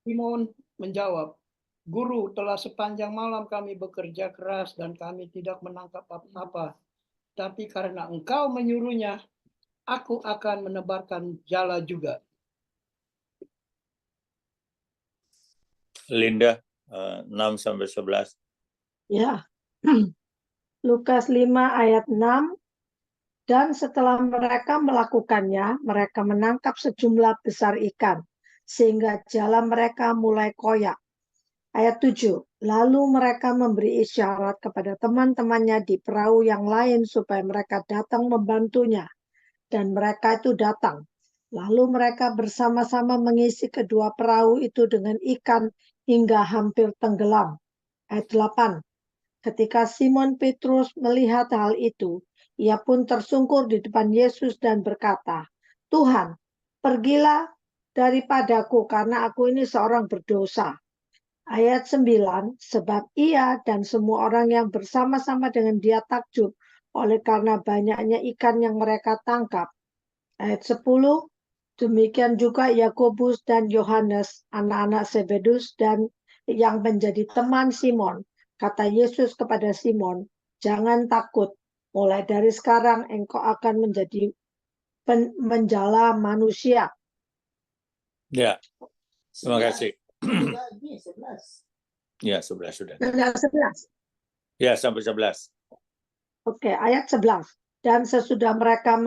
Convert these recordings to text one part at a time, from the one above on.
Simon menjawab, "Guru, telah sepanjang malam kami bekerja keras dan kami tidak menangkap apa-apa. Tapi karena engkau menyuruhnya, aku akan menebarkan jala juga." Linda, 6-11. Ya. Lukas 5 ayat 6. Dan setelah mereka melakukannya, mereka menangkap sejumlah besar ikan, sehingga jala mereka mulai koyak. Ayat 7. Lalu mereka memberi isyarat kepada teman-temannya di perahu yang lain supaya mereka datang membantunya. Dan mereka itu datang. Lalu mereka bersama-sama mengisi kedua perahu itu dengan ikan hingga hampir tenggelam. Ayat 8. Ketika Simon Petrus melihat hal itu, ia pun tersungkur di depan Yesus dan berkata, "Tuhan, pergilah daripadaku karena aku ini seorang berdosa." Ayat 9, sebab ia dan semua orang yang bersama-sama dengan dia takjub oleh karena banyaknya ikan yang mereka tangkap. Ayat 10, demikian juga Yakobus dan Yohanes, anak-anak Zebedus dan yang menjadi teman Simon. Kata Yesus kepada Simon, "Jangan takut, mulai dari sekarang engkau akan menjadi menjala manusia." Ya, terima kasih. Ya, 11 sudah. Ayat 11. Ya, sampai 11. Oke, ayat 11. Dan sesudah mereka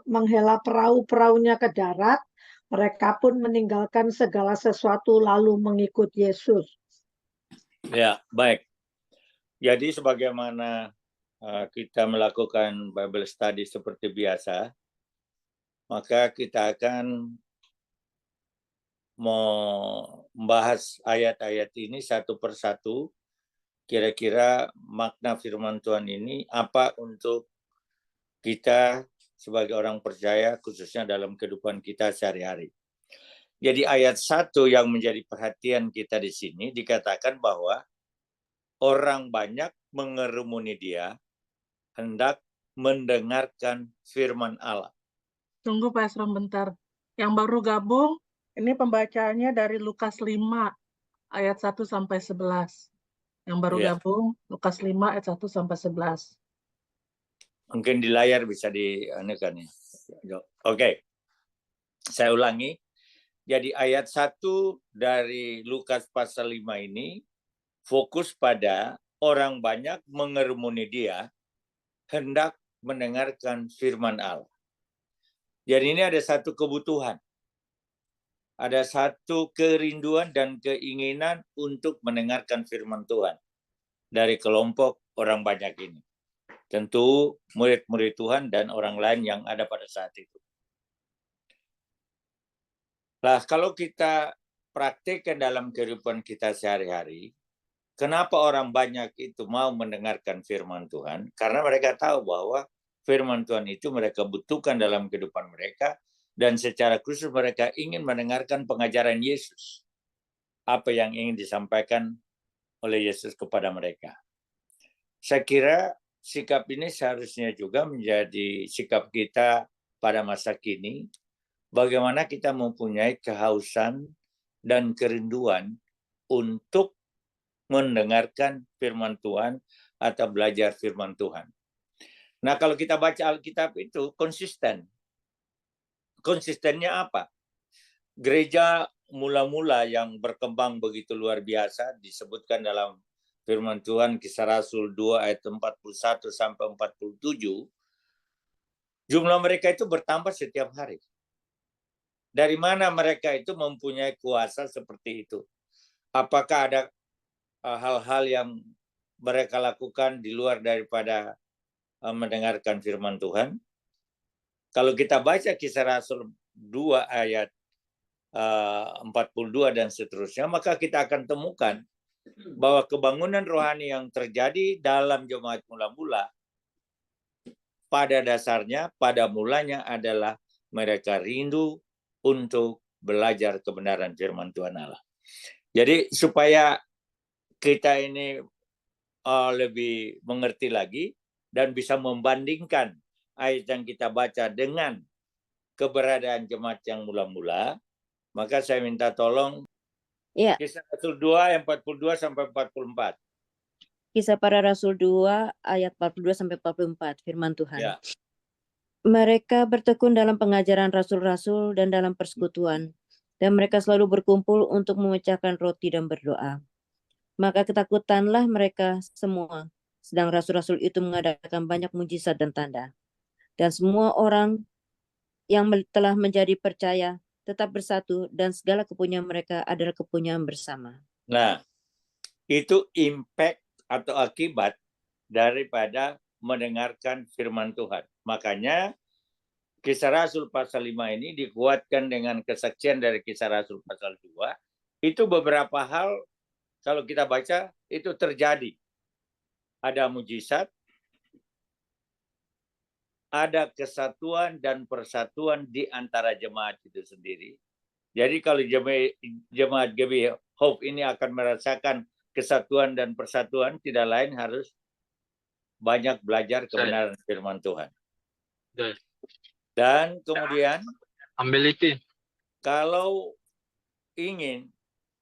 menghela perahu-perahunya ke darat, mereka pun meninggalkan segala sesuatu lalu mengikut Yesus. Ya, baik. Jadi sebagaimana kita melakukan Bible study seperti biasa, maka kita akan membahas ayat-ayat ini satu persatu. Kira-kira makna firman Tuhan ini apa untuk kita sebagai orang percaya, khususnya dalam kehidupan kita sehari-hari. Jadi ayat 1 yang menjadi perhatian kita di sini dikatakan bahwa orang banyak mengerumuni dia, hendak mendengarkan firman Allah. Tunggu Pak Esrom bentar. Yang baru gabung, ini pembacaannya dari Lukas 5 ayat 1 sampai 11. Yang baru gabung, Lukas 5 ayat 1 sampai 11. Mungkin di layar bisa dianukan ya. Oke. Saya ulangi. Jadi ayat 1 dari Lukas pasal 5 ini fokus pada orang banyak mengerumuni dia, hendak mendengarkan firman Allah. Jadi ini ada satu kebutuhan. Ada satu kerinduan dan keinginan untuk mendengarkan firman Tuhan dari kelompok orang banyak ini. Tentu murid-murid Tuhan dan orang lain yang ada pada saat itu. Nah, kalau kita praktekkan dalam kehidupan kita sehari-hari, kenapa orang banyak itu mau mendengarkan firman Tuhan? Karena mereka tahu bahwa firman Tuhan itu mereka butuhkan dalam kehidupan mereka, dan secara khusus mereka ingin mendengarkan pengajaran Yesus. Apa yang ingin disampaikan oleh Yesus kepada mereka. Saya kira sikap ini seharusnya juga menjadi sikap kita pada masa kini, bagaimana kita mempunyai kehausan dan kerinduan untuk mendengarkan firman Tuhan atau belajar firman Tuhan. Nah, kalau kita baca Alkitab itu konsisten. Konsistennya apa? Gereja mula-mula yang berkembang begitu luar biasa disebutkan dalam firman Tuhan Kisah Rasul 2 ayat 41 sampai 47. Jumlah mereka itu bertambah setiap hari. Dari mana mereka itu mempunyai kuasa seperti itu? Apakah ada hal-hal yang mereka lakukan di luar daripada mendengarkan firman Tuhan? Kalau kita baca Kisah Rasul 2 ayat 42 dan seterusnya, maka kita akan temukan bahwa kebangunan rohani yang terjadi dalam jemaat mula-mula pada dasarnya, pada mulanya adalah mereka rindu untuk belajar kebenaran firman Tuhan Allah. Jadi supaya kita ini lebih mengerti lagi dan bisa membandingkan ayat yang kita baca dengan keberadaan jemaat yang mula-mula, Maka saya minta tolong Ya, Kisah Rasul 2 ayat 42 sampai 44. Kisah Para Rasul 2 ayat 42 sampai 44 firman Tuhan. Ya. Mereka bertekun dalam pengajaran rasul-rasul dan dalam persekutuan, dan mereka selalu berkumpul untuk memecahkan roti dan berdoa. Maka ketakutanlah mereka semua, sedang rasul-rasul itu mengadakan banyak mujizat dan tanda. Dan semua orang yang telah menjadi percaya tetap bersatu, dan segala kepunyaan mereka adalah kepunyaan bersama. Nah, itu impact atau akibat daripada mendengarkan firman Tuhan. Makanya Kisah Rasul pasal 5 ini dikuatkan dengan kesaksian dari Kisah Rasul pasal 2. Itu beberapa hal kalau kita baca itu terjadi. Ada mujizat, ada kesatuan dan persatuan di antara jemaat itu sendiri. Jadi kalau jemaat GBI Hope ini akan merasakan kesatuan dan persatuan, tidak lain harus banyak belajar kebenaran firman Tuhan. Dan kemudian ambil itu. Kalau ingin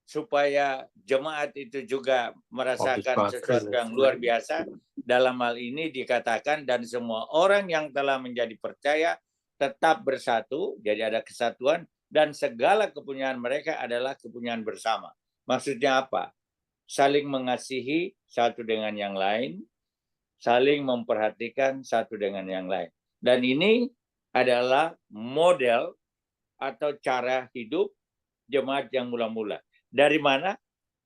supaya jemaat itu juga merasakan sesuatu yang luar biasa, dalam hal ini dikatakan dan semua orang yang telah menjadi percaya tetap bersatu, jadi ada kesatuan, dan segala kepunyaan mereka adalah kepunyaan bersama. Maksudnya apa? Saling mengasihi satu dengan yang lain, saling memperhatikan satu dengan yang lain. Dan ini adalah model atau cara hidup jemaat yang mula-mula. Dari mana?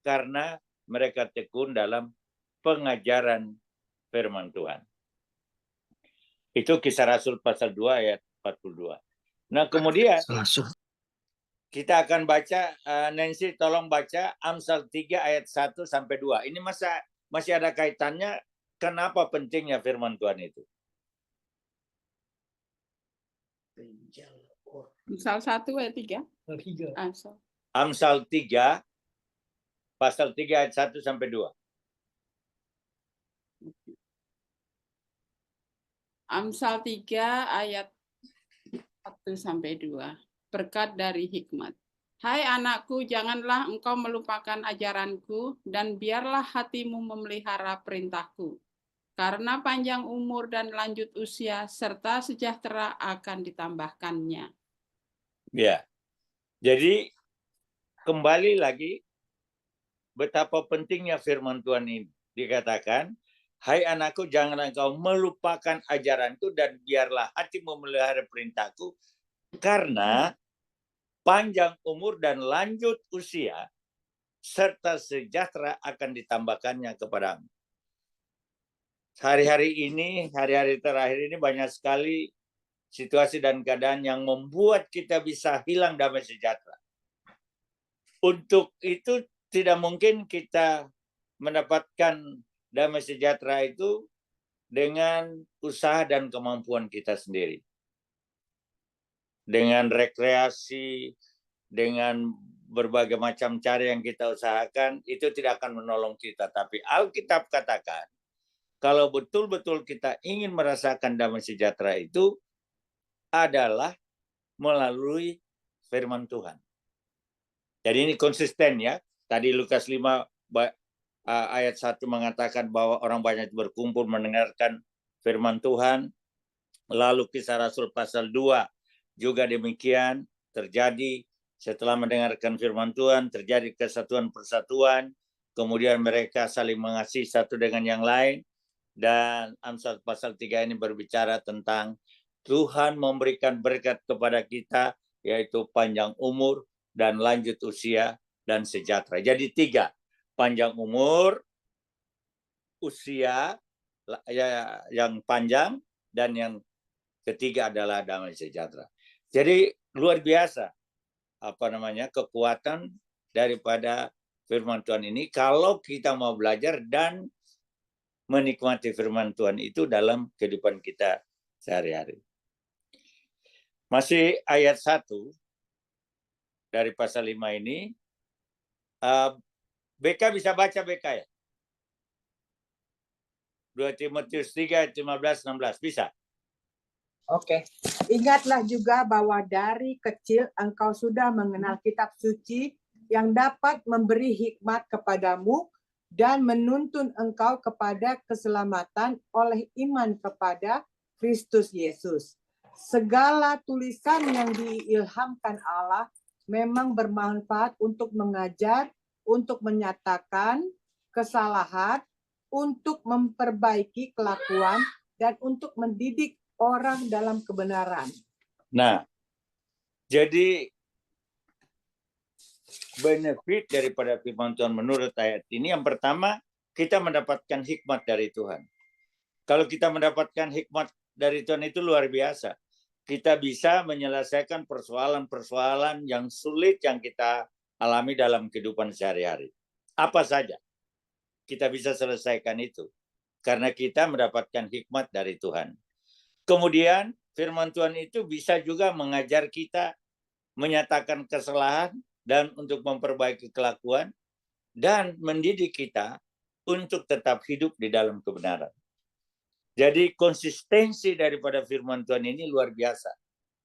Karena mereka tekun dalam pengajaran firman Tuhan. Itu Kisah Rasul pasal 2 ayat 42. Nah, kemudian kita akan baca, Nancy tolong baca Amsal 3 ayat 1 sampai 2. Ini masih ada kaitannya kenapa pentingnya firman Tuhan itu. Amsal 1 ayat 3. Amsal 3 pasal 3 ayat 1 sampai 2. Amsal 3 ayat 1 sampai 2. Berkat dari hikmat. Hai anakku, janganlah engkau melupakan ajaranku, dan biarlah hatimu memelihara perintahku. Karena panjang umur dan lanjut usia, serta sejahtera akan ditambahkannya. Ya, jadi kembali lagi betapa pentingnya firman Tuhan ini. Dikatakan, hai anakku, janganlah engkau melupakan ajaranku, dan biarlah hatimu memelihara perintahku, karena panjang umur dan lanjut usia, serta sejahtera akan ditambahkannya kepadamu. Hari-hari terakhir ini banyak sekali situasi dan keadaan yang membuat kita bisa hilang damai sejahtera. Untuk itu tidak mungkin kita mendapatkan damai sejahtera itu dengan usaha dan kemampuan kita sendiri. Dengan rekreasi, dengan berbagai macam cara yang kita usahakan, itu tidak akan menolong kita. Tapi Alkitab katakan, kalau betul-betul kita ingin merasakan damai sejahtera itu adalah melalui firman Tuhan. Jadi ini konsisten ya. Tadi Lukas 5 ayat 1 mengatakan bahwa orang banyak berkumpul mendengarkan firman Tuhan. Lalu Kisah Rasul pasal 2 juga demikian terjadi. Setelah mendengarkan firman Tuhan, terjadi kesatuan persatuan. Kemudian mereka saling mengasihi satu dengan yang lain. Dan Amsal pasal 3 ini berbicara tentang Tuhan memberikan berkat kepada kita, yaitu panjang umur dan lanjut usia dan sejahtera. Jadi 3, panjang umur, usia yang panjang, dan yang ketiga adalah damai sejahtera. Jadi luar biasa kekuatan daripada firman Tuhan ini kalau kita mau belajar dan menikmati firman Tuhan itu dalam kehidupan kita sehari-hari. Masih ayat 1 dari pasal 5 ini. BK bisa baca BK ya? 2 Timotius 3 ayat 15-16 bisa? Oke. Ingatlah juga bahwa dari kecil engkau sudah mengenal kitab suci yang dapat memberi hikmat kepadamu dan menuntun engkau kepada keselamatan oleh iman kepada Kristus Yesus. Segala tulisan yang diilhamkan Allah memang bermanfaat untuk mengajar, untuk menyatakan kesalahan, untuk memperbaiki kelakuan, dan untuk mendidik orang dalam kebenaran. Nah, jadi benefit daripada firman Tuhan menurut ayat ini, yang pertama, kita mendapatkan hikmat dari Tuhan. Kalau kita mendapatkan hikmat dari Tuhan itu luar biasa. Kita bisa menyelesaikan persoalan-persoalan yang sulit yang kita alami dalam kehidupan sehari-hari. Apa saja kita bisa selesaikan itu. Karena kita mendapatkan hikmat dari Tuhan. Kemudian firman Tuhan itu bisa juga mengajar kita menyatakan kesalahan dan untuk memperbaiki kelakuan dan mendidik kita untuk tetap hidup di dalam kebenaran. Jadi konsistensi daripada firman Tuhan ini luar biasa.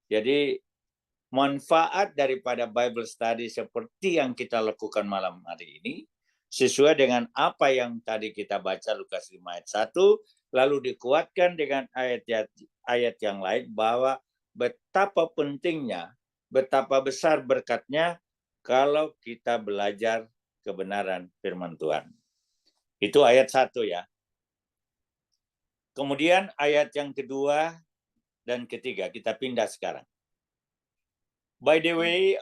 Jadi manfaat daripada Bible study seperti yang kita lakukan malam hari ini sesuai dengan apa yang tadi kita baca Lukas 5 ayat 1, lalu dikuatkan dengan ayat yang lain bahwa betapa pentingnya, betapa besar berkatnya kalau kita belajar kebenaran firman Tuhan. Itu ayat 1 ya. Kemudian ayat yang kedua dan ketiga, kita pindah sekarang. By the way,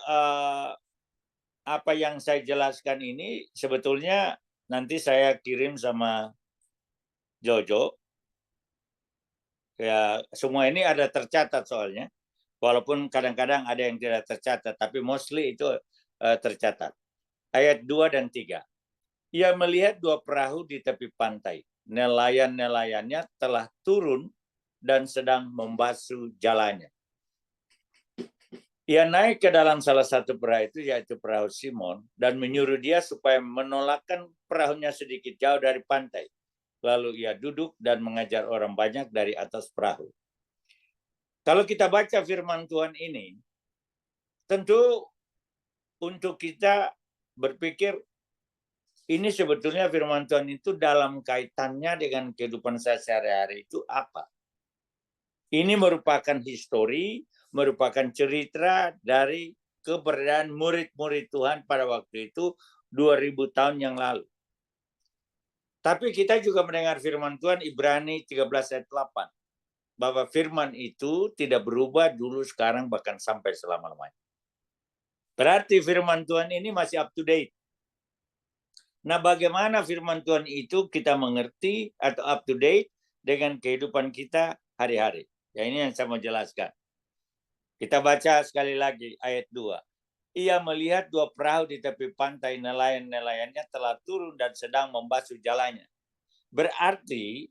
apa yang saya jelaskan ini sebetulnya nanti saya kirim sama Jojo. Ya, semua ini ada tercatat soalnya. Walaupun kadang-kadang ada yang tidak tercatat, tapi mostly itu tercatat. Ayat 2 dan 3. Ia melihat 2 perahu di tepi pantai. Nelayan-nelayannya telah turun dan sedang membasuh jalannya. Ia naik ke dalam salah satu perahu itu, yaitu perahu Simon, dan menyuruh dia supaya menolakkan perahunya sedikit jauh dari pantai. Lalu ia duduk dan mengajar orang banyak dari atas perahu. Kalau kita baca firman Tuhan ini, tentu untuk kita berpikir, ini sebetulnya firman Tuhan itu dalam kaitannya dengan kehidupan saya sehari-hari itu apa? Ini merupakan histori, merupakan cerita dari keberadaan murid-murid Tuhan pada waktu itu 2000 tahun yang lalu. Tapi kita juga mendengar firman Tuhan Ibrani 13 ayat 8. Bahwa firman itu tidak berubah dulu, sekarang, bahkan sampai selama-lamanya. Berarti firman Tuhan ini masih up to date. Nah, bagaimana firman Tuhan itu kita mengerti atau up to date dengan kehidupan kita hari-hari? Ya, ini yang saya mau jelaskan. Kita baca sekali lagi ayat 2. Ia melihat 2 perahu di tepi pantai, nelayan-nelayannya telah turun dan sedang membasuh jalannya. Berarti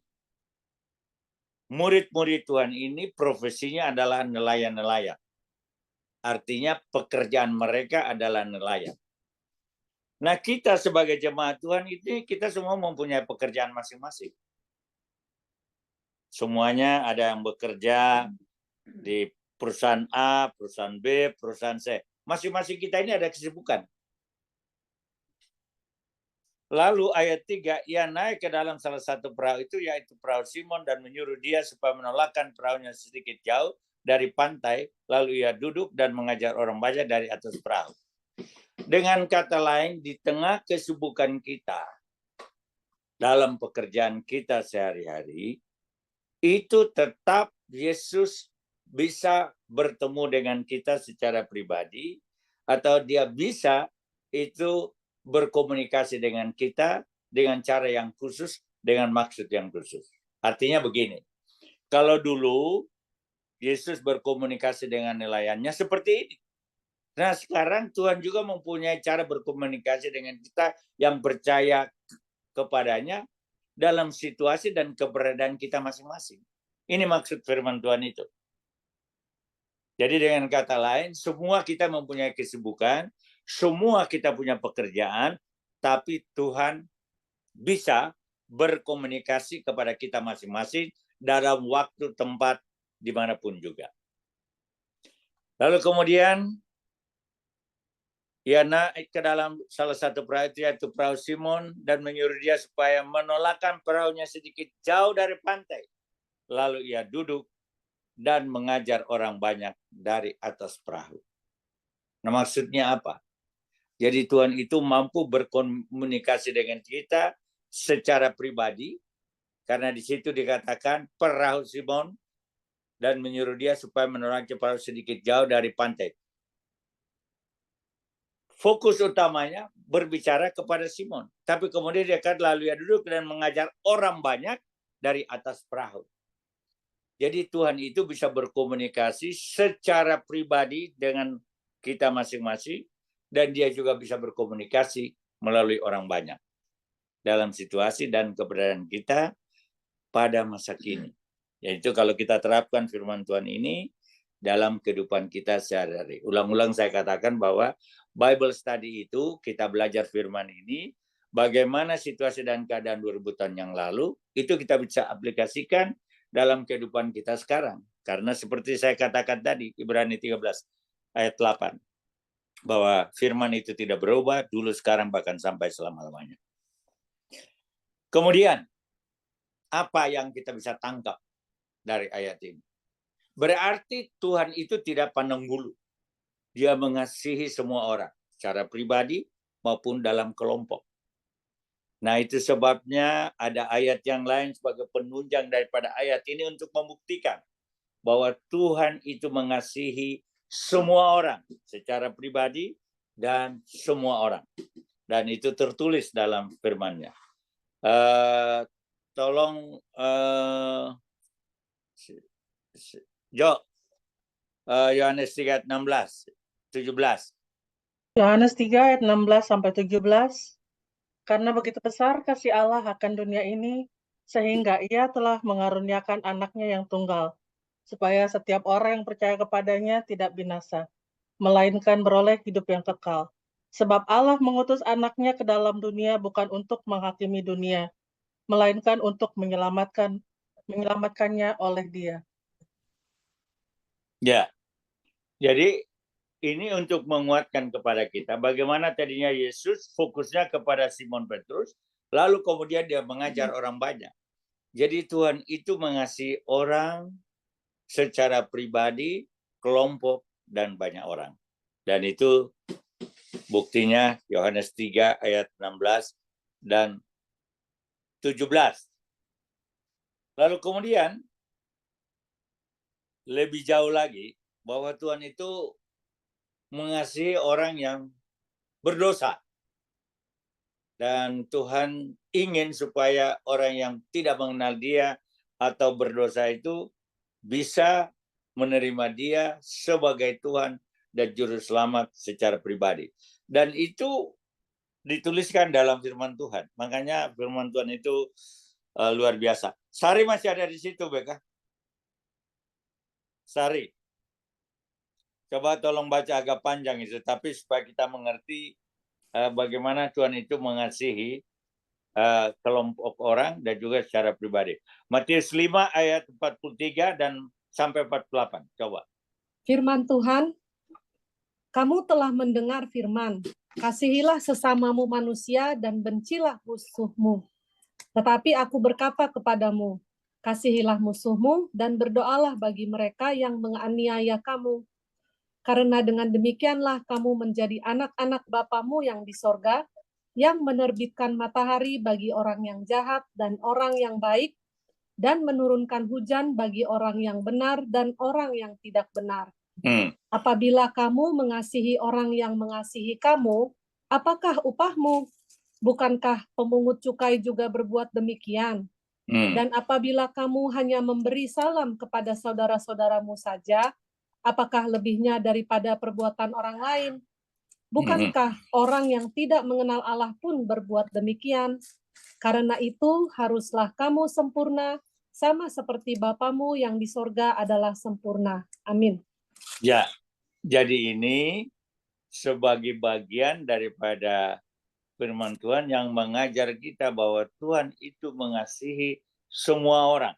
murid-murid Tuhan ini profesinya adalah nelayan-nelayan. Artinya pekerjaan mereka adalah nelayan. Nah, kita sebagai jemaat Tuhan ini, kita semua mempunyai pekerjaan masing-masing. Semuanya ada yang bekerja di perusahaan A, perusahaan B, perusahaan C. Masing-masing kita ini ada kesibukan. Lalu ayat 3, ia naik ke dalam salah satu perahu itu, yaitu perahu Simon, dan menyuruh dia supaya menolakkan perahunya sedikit jauh dari pantai. Lalu ia duduk dan mengajar orang banyak dari atas perahu. Dengan kata lain, di tengah kesibukan kita, dalam pekerjaan kita sehari-hari, itu tetap Yesus bisa bertemu dengan kita secara pribadi, atau dia bisa itu berkomunikasi dengan kita dengan cara yang khusus, dengan maksud yang khusus. Artinya begini, kalau dulu Yesus berkomunikasi dengan nelayannya seperti ini. Nah, sekarang Tuhan juga mempunyai cara berkomunikasi dengan kita yang percaya kepadanya dalam situasi dan keberadaan kita masing-masing. Ini maksud firman Tuhan itu. Jadi dengan kata lain, semua kita mempunyai kesibukan, semua kita punya pekerjaan, tapi Tuhan bisa berkomunikasi kepada kita masing-masing dalam waktu, tempat, dimanapun juga. Lalu kemudian ia naik ke dalam salah satu perahu itu, yaitu perahu Simon, dan menyuruh dia supaya menolakkan perahunya sedikit jauh dari pantai. Lalu ia duduk dan mengajar orang banyak dari atas perahu. Nah, maksudnya apa? Jadi Tuhan itu mampu berkomunikasi dengan kita secara pribadi, karena di situ dikatakan perahu Simon, dan menyuruh dia supaya menolakkan perahu sedikit jauh dari pantai. Fokus utamanya berbicara kepada Simon. Tapi kemudian dia kata lalu ia duduk dan mengajar orang banyak dari atas perahu. Jadi Tuhan itu bisa berkomunikasi secara pribadi dengan kita masing-masing, dan dia juga bisa berkomunikasi melalui orang banyak dalam situasi dan keberadaan kita pada masa kini. Yaitu kalau kita terapkan firman Tuhan ini dalam kehidupan kita sehari-hari. Ulang-ulang saya katakan bahwa Bible study itu kita belajar firman ini, bagaimana situasi dan keadaan 2000 tahun yang lalu, itu kita bisa aplikasikan dalam kehidupan kita sekarang. Karena seperti saya katakan tadi, Ibrani 13 ayat 8, bahwa firman itu tidak berubah, dulu, sekarang, bahkan sampai selama-lamanya. Kemudian, apa yang kita bisa tangkap dari ayat ini? Berarti Tuhan itu tidak pandang bulu. Dia mengasihi semua orang, secara pribadi maupun dalam kelompok. Nah, itu sebabnya ada ayat yang lain sebagai penunjang daripada ayat ini untuk membuktikan bahwa Tuhan itu mengasihi semua orang secara pribadi dan semua orang. Dan itu tertulis dalam firman-Nya. Tolong Yohanes 3 16 17. Yohanes 3 ayat 16 sampai 17. Karena begitu besar kasih Allah akan dunia ini, sehingga ia telah mengaruniakan anaknya yang tunggal, supaya setiap orang yang percaya kepadanya tidak binasa, melainkan beroleh hidup yang kekal. Sebab Allah mengutus anaknya ke dalam dunia bukan untuk menghakimi dunia, melainkan untuk menyelamatkannya oleh dia. Ya, jadi ini untuk menguatkan kepada kita bagaimana tadinya Yesus fokusnya kepada Simon Petrus, lalu kemudian dia mengajar orang banyak. Jadi Tuhan itu mengasihi orang secara pribadi, kelompok, dan banyak orang. Dan itu buktinya Yohanes 3 ayat 16 dan 17. Lalu kemudian lebih jauh lagi bahwa Tuhan itu mengasihi orang yang berdosa. Dan Tuhan ingin supaya orang yang tidak mengenal Dia atau berdosa itu bisa menerima Dia sebagai Tuhan dan Juru Selamat secara pribadi. Dan itu dituliskan dalam firman Tuhan. Makanya firman Tuhan itu luar biasa. Sari masih ada di situ, Beka? Sari. Coba tolong baca agak panjang itu, tapi supaya kita mengerti bagaimana Tuhan itu mengasihi kelompok orang dan juga secara pribadi. Matius 5 ayat 43 dan sampai 48. Coba. Firman Tuhan, kamu telah mendengar firman, kasihilah sesamamu manusia dan bencilah musuhmu. Tetapi aku berkata kepadamu, kasihilah musuhmu dan berdoalah bagi mereka yang menganiaya kamu. Karena dengan demikianlah kamu menjadi anak-anak Bapamu yang di sorga, yang menerbitkan matahari bagi orang yang jahat dan orang yang baik, dan menurunkan hujan bagi orang yang benar dan orang yang tidak benar. Apabila kamu mengasihi orang yang mengasihi kamu, apakah upahmu? Bukankah pemungut cukai juga berbuat demikian? Dan apabila kamu hanya memberi salam kepada saudara-saudaramu saja, apakah lebihnya daripada perbuatan orang lain? Bukankah orang yang tidak mengenal Allah pun berbuat demikian? Karena itu haruslah kamu sempurna, sama seperti Bapamu yang di sorga adalah sempurna. Amin. Ya, jadi ini sebagai bagian daripada firman Tuhan yang mengajar kita bahwa Tuhan itu mengasihi semua orang.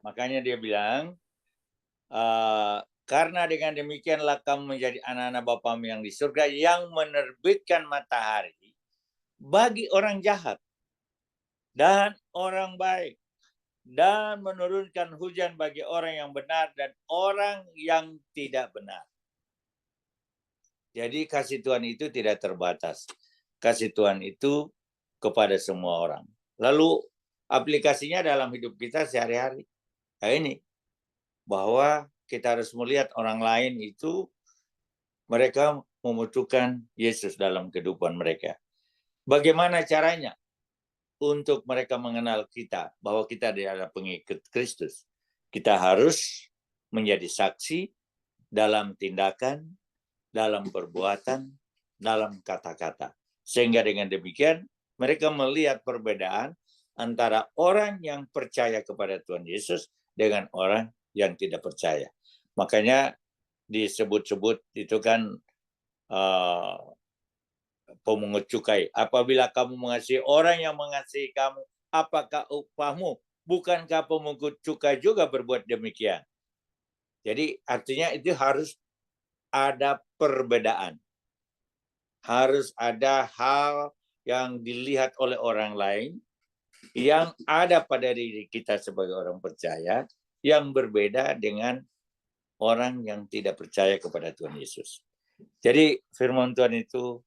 Makanya dia bilang, Karena dengan demikianlah kamu menjadi anak-anak Bapamu yang di surga, yang menerbitkan matahari bagi orang jahat dan orang baik, dan menurunkan hujan bagi orang yang benar dan orang yang tidak benar. Jadi kasih Tuhan itu tidak terbatas. Kasih Tuhan itu kepada semua orang. Lalu aplikasinya dalam hidup kita sehari-hari. Nah ini, bahwa kita harus melihat orang lain itu mereka membutuhkan Yesus dalam kehidupan mereka. Bagaimana caranya untuk mereka mengenal kita, bahwa kita adalah pengikut Kristus? Kita harus menjadi saksi dalam tindakan, dalam perbuatan, dalam kata-kata. Sehingga dengan demikian mereka melihat perbedaan antara orang yang percaya kepada Tuhan Yesus dengan orang yang tidak percaya. Makanya disebut-sebut itu kan pemungut cukai. Apabila kamu mengasihi orang yang mengasihi kamu, apakah upahmu? Bukankah pemungut cukai juga berbuat demikian? Jadi artinya itu harus ada perbedaan. Harus ada hal yang dilihat oleh orang lain yang ada pada diri kita sebagai orang percaya yang berbeda dengan orang yang tidak percaya kepada Tuhan Yesus. Jadi firman Tuhan itu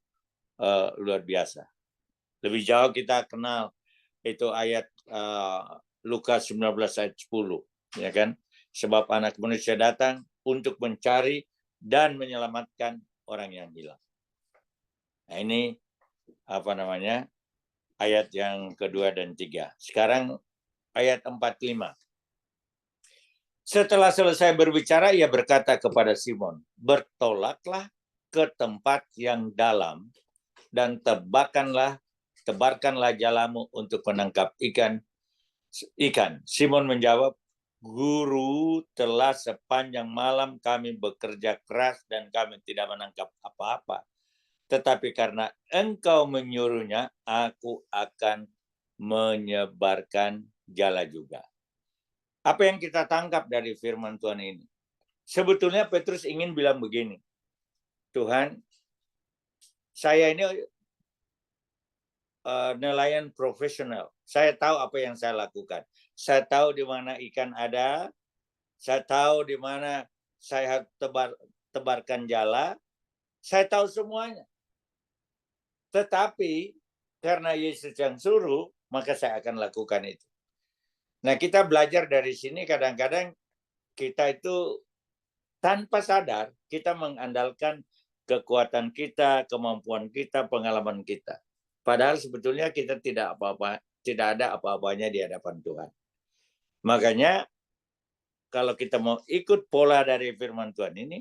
luar biasa. Lebih jauh kita kenal itu ayat Lukas 19 ayat 10, ya kan? Sebab Anak Manusia datang untuk mencari dan menyelamatkan orang yang hilang. Nah, ini ayat yang kedua dan tiga. Sekarang ayat 45. Setelah selesai berbicara, ia berkata kepada Simon, bertolaklah ke tempat yang dalam dan tebarkanlah jalamu untuk menangkap ikan. Simon menjawab, Guru, telah sepanjang malam kami bekerja keras dan kami tidak menangkap apa-apa. Tetapi karena engkau menyuruhnya, aku akan menyebarkan jala juga. Apa yang kita tangkap dari firman Tuhan ini? Sebetulnya Petrus ingin bilang begini, Tuhan, saya ini nelayan profesional. Saya tahu apa yang saya lakukan. Saya tahu di mana ikan ada. Saya tahu di mana saya tebarkan jala. Saya tahu semuanya. Tetapi karena Yesus yang suruh, maka saya akan lakukan itu. Nah, kita belajar dari sini kadang-kadang kita itu tanpa sadar kita mengandalkan kekuatan kita, kemampuan kita, pengalaman kita. Padahal sebetulnya kita tidak ada apa-apanya di hadapan Tuhan. Makanya kalau kita mau ikut pola dari firman Tuhan ini,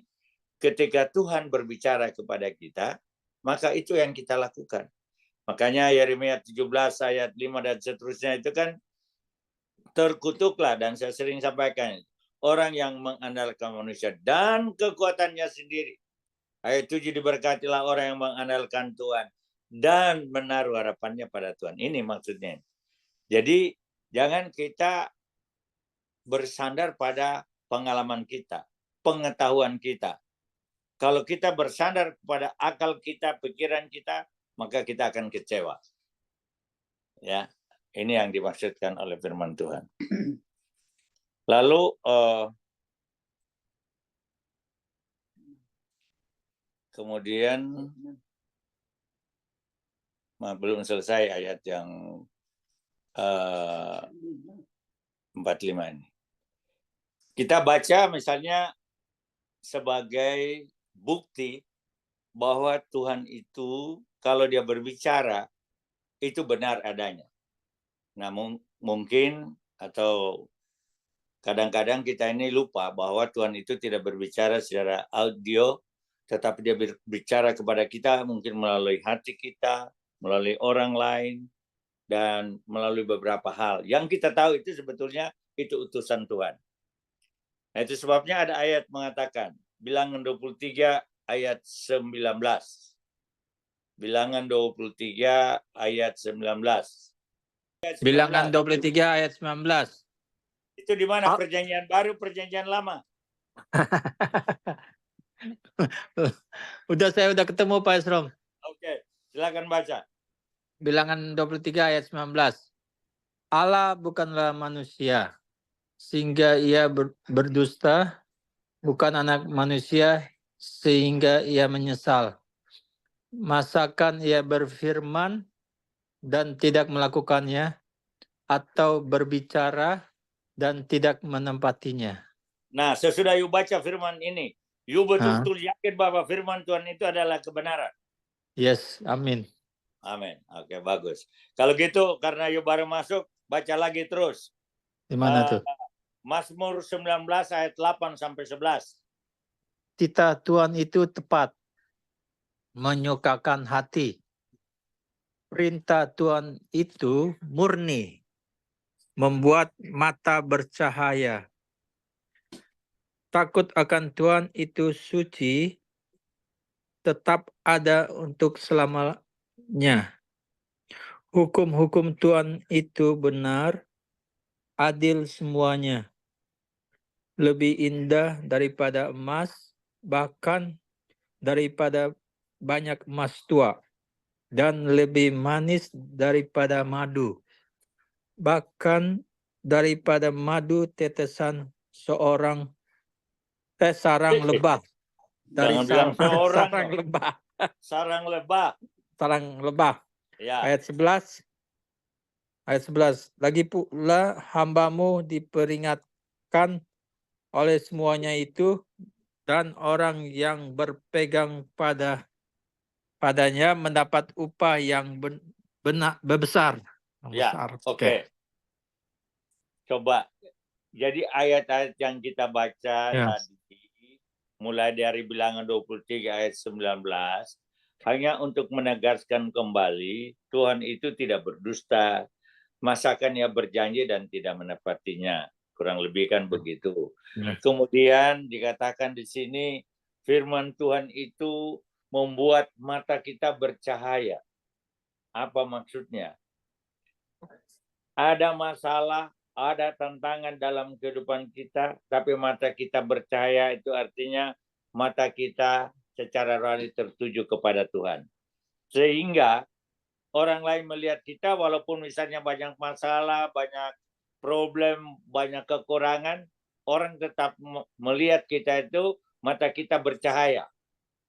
ketika Tuhan berbicara kepada kita, maka itu yang kita lakukan. Makanya Yeremia 17 ayat 5 dan seterusnya itu kan terkutuklah, dan saya sering sampaikan, orang yang mengandalkan manusia dan kekuatannya sendiri. Ayat 7, diberkatilah orang yang mengandalkan Tuhan dan menaruh harapannya pada Tuhan. Ini maksudnya. Jadi jangan kita bersandar pada pengalaman kita, pengetahuan kita. Kalau kita bersandar kepada akal kita, pikiran kita, maka kita akan kecewa. Ya, ini yang dimaksudkan oleh firman Tuhan. Lalu kemudian belum selesai ayat yang 45 ini. Kita baca misalnya sebagai bukti bahwa Tuhan itu kalau dia berbicara itu benar adanya. Nah, mungkin atau kadang-kadang kita ini lupa bahwa Tuhan itu tidak berbicara secara audio, tetapi dia berbicara kepada kita mungkin melalui hati kita, melalui orang lain, dan melalui beberapa hal. Yang kita tahu itu sebetulnya itu utusan Tuhan. Nah, itu sebabnya ada ayat mengatakan, Bilangan 23 ayat 19. Bilangan 23 ayat 19. Bilangan 23 ayat 19. Itu di mana? Perjanjian Baru, Perjanjian Lama? Saya udah ketemu Pak Esrom. Oke, silakan baca. Bilangan 23 ayat 19. Allah bukanlah manusia, sehingga ia berdusta, bukan anak manusia, sehingga ia menyesal. Masakan ia berfirman dan tidak melakukannya, atau berbicara dan tidak menempatinya. Nah, sesudah you baca firman ini, you betul-betul yakin bahwa firman Tuhan itu adalah kebenaran. Yes, amin. Amin. Oke, bagus. Kalau gitu, karena you baru masuk, baca lagi terus. Di mana tuh? Mazmur 19 ayat 8 sampai 11. Titah Tuhan itu tepat, menyukakan hati. Perintah Tuhan itu murni, membuat mata bercahaya. Takut akan Tuhan itu suci, tetap ada untuk selamanya. Hukum-hukum Tuhan itu benar, adil semuanya. Lebih indah daripada emas, bahkan daripada banyak emas tua, dan lebih manis daripada madu, bahkan daripada madu tetesan sarang lebah. Dari sarang lebah. Sarang lebah. Sarang lebah. Ya. Ayat 11. Lagi pula hambamu diperingatkan oleh semuanya itu, dan orang yang berpegang padanya mendapat upah yang besar. Ya, oke. Coba. Jadi ayat-ayat yang kita baca tadi, mulai dari bilangan 23 ayat 19, hanya untuk menegaskan kembali, Tuhan itu tidak berdusta, masakan ia berjanji dan tidak menepatinya. Kurang lebih kan begitu. Kemudian dikatakan di sini, firman Tuhan itu membuat mata kita bercahaya. Apa maksudnya? Ada masalah, ada tantangan dalam kehidupan kita, tapi mata kita bercahaya, itu artinya mata kita secara rohani tertuju kepada Tuhan. Sehingga orang lain melihat kita, walaupun misalnya banyak masalah, banyak problem, banyak kekurangan, orang tetap melihat kita itu, mata kita bercahaya.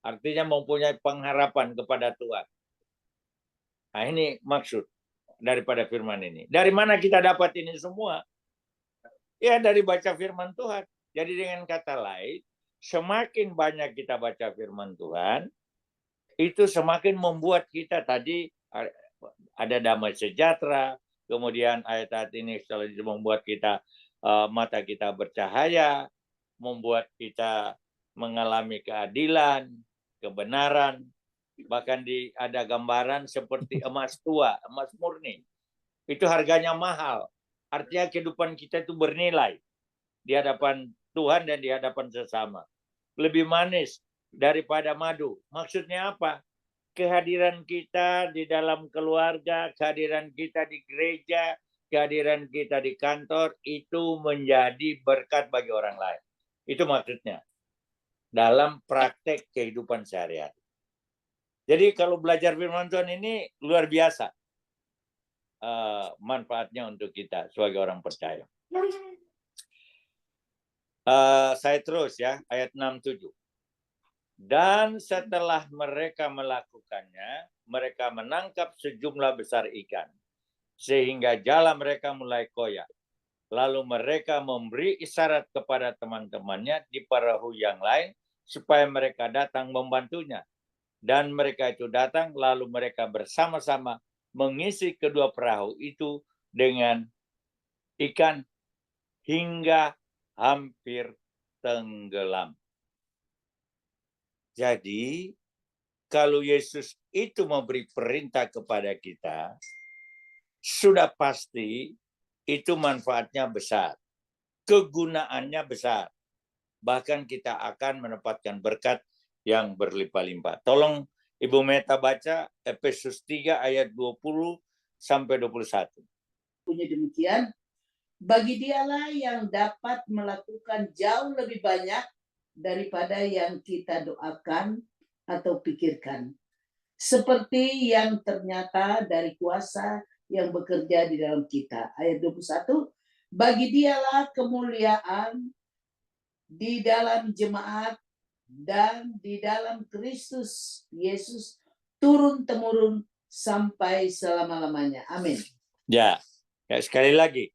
Artinya mempunyai pengharapan kepada Tuhan. Nah, ini maksud daripada firman ini. Dari mana kita dapat ini semua? Ya, dari baca firman Tuhan. Jadi dengan kata lain, semakin banyak kita baca firman Tuhan, itu semakin membuat kita tadi ada damai sejahtera, kemudian ayat-ayat ini selalu membuat kita mata kita bercahaya, membuat kita mengalami keadilan, kebenaran, bahkan ada gambaran seperti emas tua, emas murni. Itu harganya mahal. Artinya kehidupan kita itu bernilai di hadapan Tuhan dan di hadapan sesama. Lebih manis daripada madu. Maksudnya apa? Kehadiran kita di dalam keluarga, kehadiran kita di gereja, kehadiran kita di kantor, itu menjadi berkat bagi orang lain. Itu maksudnya. Dalam praktek kehidupan sehari-hari. Jadi kalau belajar firman Tuhan ini luar biasa manfaatnya untuk kita sebagai orang percaya. Saya terus ya, ayat 6-7. Dan setelah mereka melakukannya, mereka menangkap sejumlah besar ikan, sehingga jala mereka mulai koyak. Lalu mereka memberi isyarat kepada teman-temannya di perahu yang lain, supaya mereka datang membantunya. Dan mereka itu datang, lalu mereka bersama-sama mengisi kedua perahu itu dengan ikan hingga hampir tenggelam. Jadi, kalau Yesus itu memberi perintah kepada kita, sudah pasti itu manfaatnya besar. Kegunaannya besar. Bahkan kita akan mendapatkan berkat yang berlimpah-limpah. Tolong Ibu Meta baca Efesus 3 ayat 20 sampai 21. Punya demikian, bagi dialah yang dapat melakukan jauh lebih banyak daripada yang kita doakan atau pikirkan. Seperti yang ternyata dari kuasa yang bekerja di dalam kita. Ayat 21, bagi dialah kemuliaan di dalam jemaat dan di dalam Kristus Yesus turun-temurun sampai selama-lamanya. Amin. Ya, sekali lagi.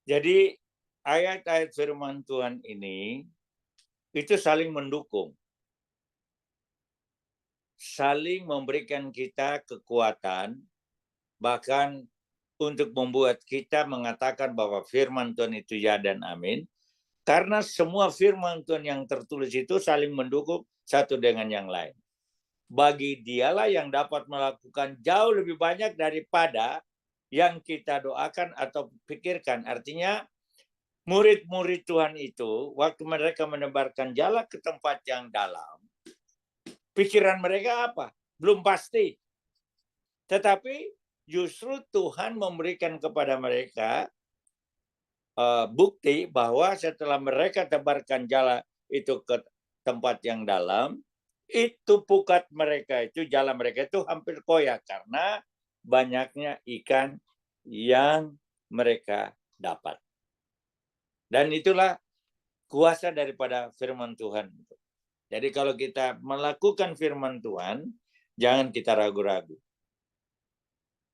Jadi ayat-ayat firman Tuhan ini itu saling mendukung. Saling memberikan kita kekuatan, bahkan untuk membuat kita mengatakan bahwa firman Tuhan itu ya dan amin. Karena semua firman Tuhan yang tertulis itu saling mendukung satu dengan yang lain. Bagi dialah yang dapat melakukan jauh lebih banyak daripada yang kita doakan atau pikirkan. Artinya murid-murid Tuhan itu waktu mereka menebarkan jala ke tempat yang dalam, pikiran mereka apa? Belum pasti. Tetapi justru Tuhan memberikan kepada mereka bukti bahwa setelah mereka tebarkan jala itu ke tempat yang dalam, itu pukat mereka itu, jala mereka itu hampir koyak karena banyaknya ikan yang mereka dapat. Dan itulah kuasa daripada firman Tuhan. Jadi kalau kita melakukan firman Tuhan, jangan kita ragu-ragu.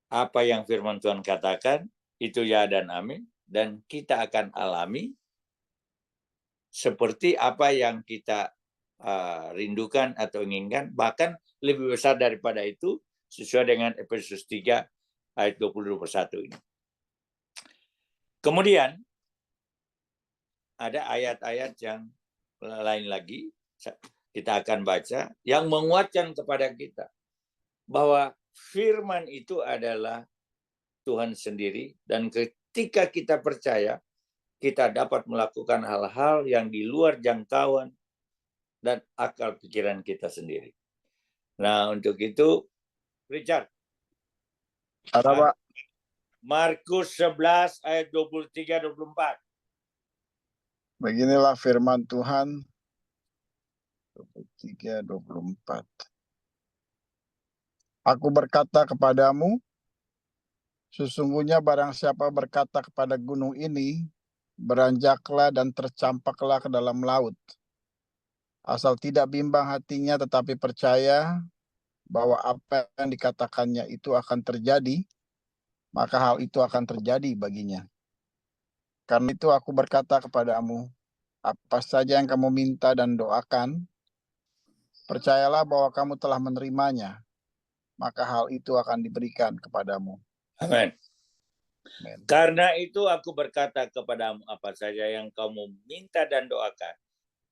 Apa yang firman Tuhan katakan, itu ya dan amin. Dan kita akan alami seperti apa yang kita rindukan atau inginkan, bahkan lebih besar daripada itu, sesuai dengan Efesus 3 ayat 22-1 ini. Kemudian, ada ayat-ayat yang lain lagi, kita akan baca, yang menguatkan kepada kita bahwa firman itu adalah Tuhan sendiri, dan ketika kita percaya, kita dapat melakukan hal-hal yang di luar jangkauan dan akal pikiran kita sendiri. Nah, untuk itu, Richard. Ada, Pak. Markus 11 ayat 23-24. Beginilah firman Tuhan. 23-24. Aku berkata kepadamu, sesungguhnya barang siapa berkata kepada gunung ini, beranjaklah dan tercampaklah ke dalam laut. Asal tidak bimbang hatinya tetapi percaya bahwa apa yang dikatakannya itu akan terjadi, maka hal itu akan terjadi baginya. Karena itu aku berkata kepadamu, apa saja yang kamu minta dan doakan, percayalah bahwa kamu telah menerimanya, maka hal itu akan diberikan kepadamu. Amin. Karena itu aku berkata kepadamu, apa saja yang kamu minta dan doakan,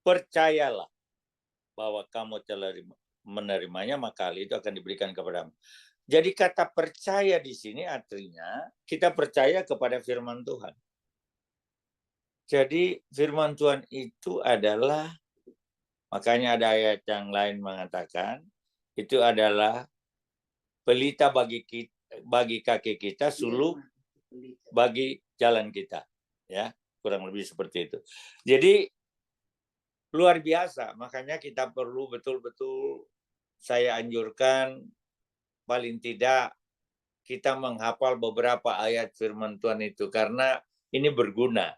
percayalah bahwa kamu telah menerimanya, maka hal itu akan diberikan kepadamu. Jadi kata percaya di sini artinya kita percaya kepada firman Tuhan. Jadi firman Tuhan itu adalah, makanya ada ayat yang lain mengatakan, itu adalah pelita bagi kaki kita, suluk bagi jalan kita, ya, kurang lebih seperti itu. Jadi luar biasa, makanya kita perlu betul-betul, saya anjurkan paling tidak kita menghafal beberapa ayat firman Tuhan itu, karena ini berguna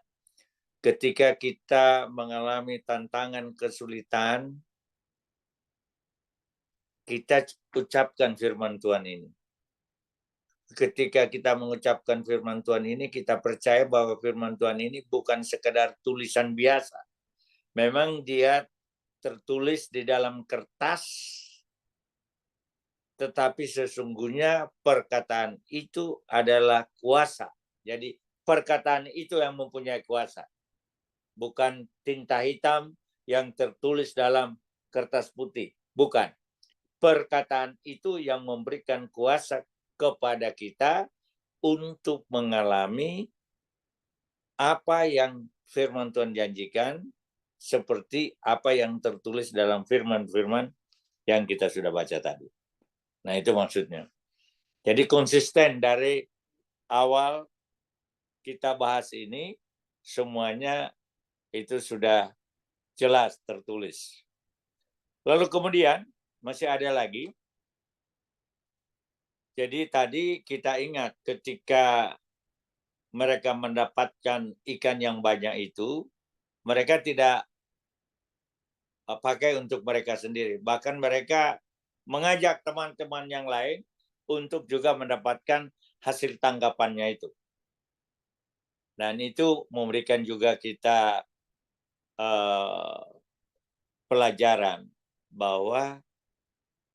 ketika kita mengalami tantangan, kesulitan. Kita ucapkan firman Tuhan ini. Ketika kita mengucapkan firman Tuhan ini, kita percaya bahwa firman Tuhan ini bukan sekedar tulisan biasa. Memang dia tertulis di dalam kertas, tetapi sesungguhnya perkataan itu adalah kuasa. Jadi perkataan itu yang mempunyai kuasa. Bukan tinta hitam yang tertulis dalam kertas putih. Bukan. Perkataan itu yang memberikan kuasa kepada kita untuk mengalami apa yang firman Tuhan janjikan, seperti apa yang tertulis dalam firman-firman yang kita sudah baca tadi. Nah, itu maksudnya. Jadi konsisten dari awal kita bahas ini, semuanya itu sudah jelas tertulis. Lalu kemudian masih ada lagi. Jadi tadi kita ingat ketika mereka mendapatkan ikan yang banyak itu, mereka tidak pakai untuk mereka sendiri. Bahkan mereka mengajak teman-teman yang lain untuk juga mendapatkan hasil tangkapannya itu. Dan itu memberikan juga kita pelajaran bahwa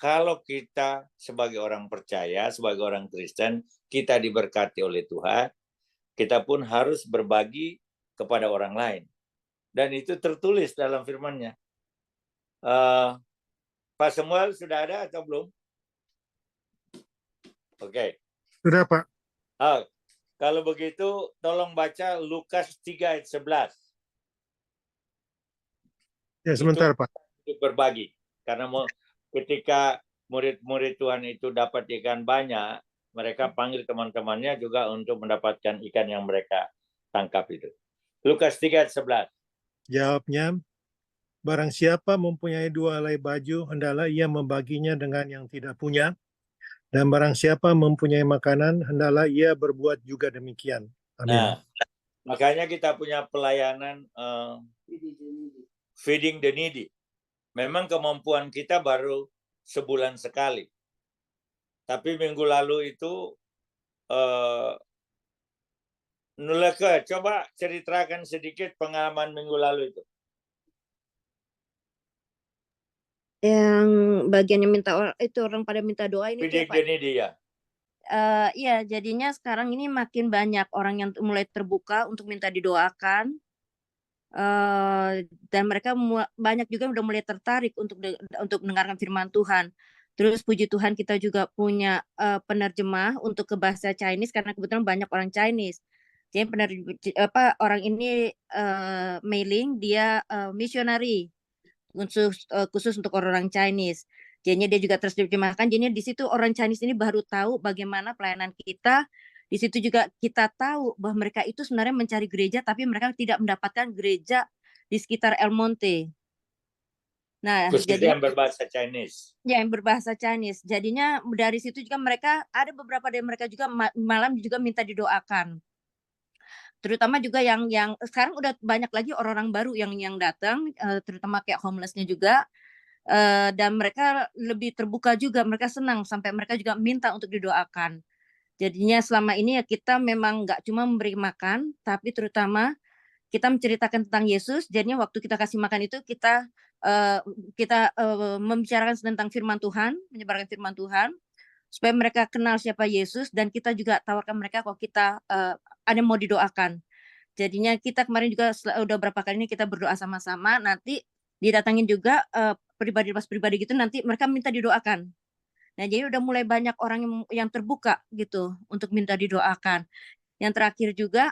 kalau kita sebagai orang percaya, sebagai orang Kristen, kita diberkati oleh Tuhan, kita pun harus berbagi kepada orang lain. Dan itu tertulis dalam firman-Nya. Pak Samuel sudah ada atau belum? Oke. Sudah, Pak. Kalau begitu, tolong baca Lukas 3 ayat 11. Ya, sebentar, Pak. Untuk berbagi. Karena ketika murid-murid Tuhan itu dapat ikan banyak, mereka panggil teman-temannya juga untuk mendapatkan ikan yang mereka tangkap itu. Lukas 3 ayat 11. Jawabnya, barang siapa mempunyai 2 helai baju, hendaklah ia membaginya dengan yang tidak punya. Dan barang siapa mempunyai makanan, hendaklah ia berbuat juga demikian. Amin. Nah, makanya kita punya pelayanan feeding the needy. Memang kemampuan kita baru sebulan sekali. Tapi minggu lalu itu, Nuleke, coba ceritakan sedikit pengalaman minggu lalu itu. Yang bagian yang minta orang itu orang pada minta doa ini Feeding Pak. the needy ya. Iya, jadinya sekarang ini makin banyak orang yang mulai terbuka untuk minta didoakan. Dan mereka banyak juga udah mulai tertarik untuk mendengarkan firman Tuhan. Terus puji Tuhan kita juga punya penerjemah untuk ke bahasa Chinese karena kebetulan banyak orang Chinese. Jadi orang ini mailing dia missionary khusus untuk orang Chinese. Jadinya dia juga terjemahkan. Jadinya di situ orang Chinese ini baru tahu bagaimana pelayanan kita. Di situ juga kita tahu bahwa mereka itu sebenarnya mencari gereja, tapi mereka tidak mendapatkan gereja di sekitar El Monte. Nah, khususnya yang berbahasa Chinese. Ya, yang berbahasa Chinese. Jadinya dari situ juga mereka ada beberapa dari mereka juga malam juga minta didoakan. Terutama juga yang sekarang udah banyak lagi orang-orang baru yang datang, terutama kayak homelessnya juga. Dan mereka lebih terbuka juga, mereka senang sampai mereka juga minta untuk didoakan. Jadinya selama ini ya kita memang nggak cuma memberi makan, tapi terutama kita menceritakan tentang Yesus. Jadinya waktu kita kasih makan itu kita membicarakan tentang firman Tuhan, menyebarkan firman Tuhan, supaya mereka kenal siapa Yesus, dan kita juga tawarkan mereka kalau kita ada yang mau didoakan. Jadinya kita kemarin juga udah berapa kali ini kita berdoa sama-sama, nanti didatangin juga pribadi gitu, nanti mereka minta didoakan. Nah, jadi udah mulai banyak orang yang terbuka gitu untuk minta didoakan. Yang terakhir juga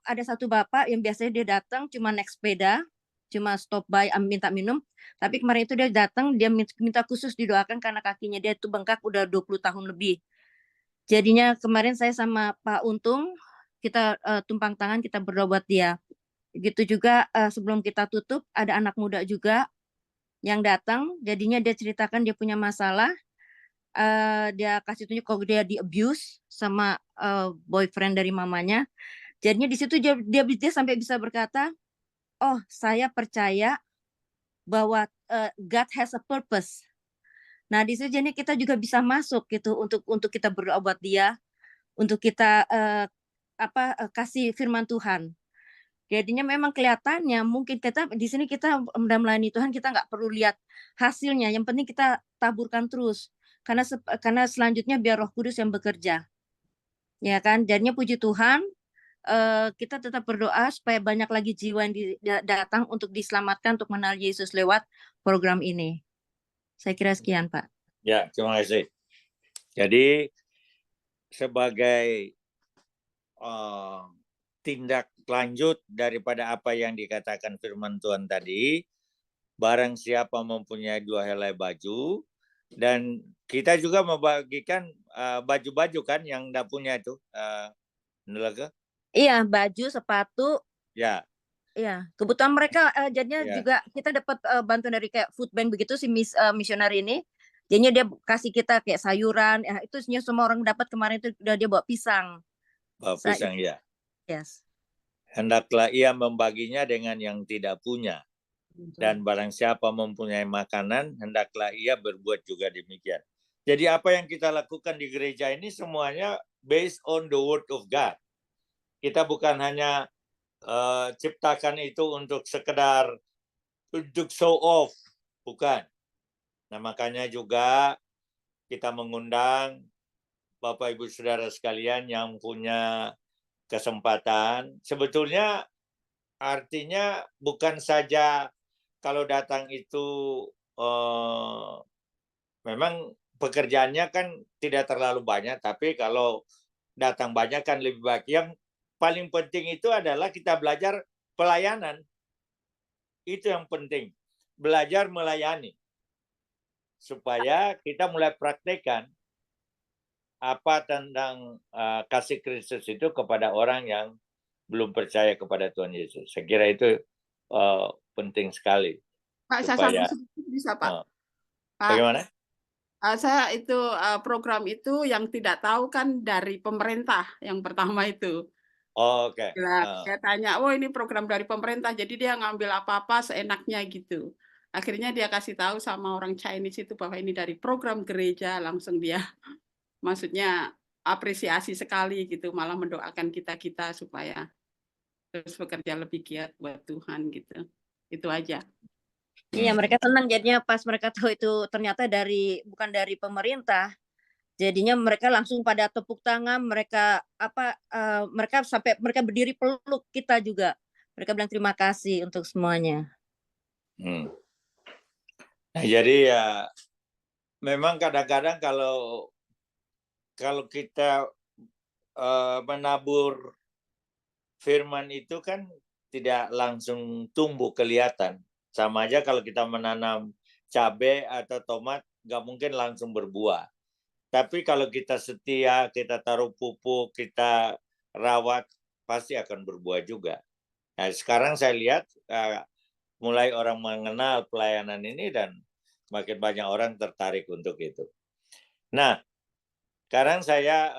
ada satu bapak yang biasanya dia datang cuma naik sepeda, cuma stop by minta minum. Tapi kemarin itu dia datang, dia minta khusus didoakan karena kakinya dia itu bengkak udah 20 tahun lebih. Jadinya kemarin saya sama Pak Untung, kita tumpang tangan, kita berdoa buat dia. Begitu juga sebelum kita tutup, ada anak muda juga yang datang, jadinya dia ceritakan dia punya masalah, dia kasih tunjuk kalau dia di abuse sama boyfriend dari mamanya. Jadinya di situ dia sampai bisa berkata, oh saya percaya bahwa God has a purpose. Nah di situ jadi kita juga bisa masuk gitu untuk kita berdoa buat dia, untuk kita kasih firman Tuhan. Jadinya memang kelihatannya mungkin kita di sini kita melayani Tuhan, kita nggak perlu lihat hasilnya. Yang penting kita taburkan terus, karena selanjutnya biar Roh Kudus yang bekerja, ya kan. Jadinya puji Tuhan, kita tetap berdoa supaya banyak lagi jiwa yang datang untuk diselamatkan, untuk mengenal Yesus lewat program ini. Saya kira sekian, Pak. Ya, terima kasih. Jadi sebagai tindak lanjut daripada apa yang dikatakan firman Tuhan tadi, barang siapa mempunyai 2 helai baju, dan kita juga membagikan baju-baju kan yang tidak punya itu, Nulaga? Iya, baju, sepatu. Ya, ya kebutuhan mereka jadinya Ya. juga kita dapat bantuan dari kayak food bank begitu si misionari ini. Jadinya dia kasih kita kayak sayuran, ya itu semua orang dapat kemarin itu udah dia bawa pisang. Bawa pisang ya. Yes. Hendaklah ia membaginya dengan yang tidak punya. Dan barang siapa mempunyai makanan, hendaklah ia berbuat juga demikian. Jadi apa yang kita lakukan di gereja ini semuanya based on the word of God. Kita bukan hanya ciptakan itu untuk sekedar untuk show off, bukan. Nah, makanya juga kita mengundang Bapak Ibu Saudara sekalian yang punya kesempatan. Sebetulnya artinya bukan saja kalau datang itu memang pekerjaannya kan tidak terlalu banyak, tapi kalau datang banyak kan lebih baik. Yang paling penting itu adalah kita belajar pelayanan. Itu yang penting. Belajar melayani. Supaya kita mulai praktekkan apa tentang kasih Kristus itu kepada orang yang belum percaya kepada Tuhan Yesus. Saya kira itu penting sekali. Pak, saya supaya sambung bisa Pak. Pak, bagaimana? saya itu program itu yang tidak tahu kan dari pemerintah yang pertama itu. Oh, oke. Nah, saya tanya, oh ini program dari pemerintah, jadi dia ngambil apa-apa seenaknya gitu. Akhirnya dia kasih tahu sama orang Chinese itu bahwa ini dari program gereja, langsung dia maksudnya apresiasi sekali gitu, malah mendoakan kita-kita supaya terus bekerja lebih giat buat Tuhan gitu. Itu aja. Iya, mereka senang jadinya pas mereka tahu itu ternyata bukan dari pemerintah. Jadinya mereka langsung pada tepuk tangan, mereka sampai mereka berdiri peluk kita juga. Mereka bilang terima kasih untuk semuanya. Nah, jadi ya memang kadang-kadang kalau kita menabur firman itu kan tidak langsung tumbuh kelihatan. Sama aja kalau kita menanam cabai atau tomat, nggak mungkin langsung berbuah. Tapi kalau kita setia, kita taruh pupuk, kita rawat, pasti akan berbuah juga. Nah, sekarang saya lihat mulai orang mengenal pelayanan ini dan makin banyak orang tertarik untuk itu. Nah, sekarang saya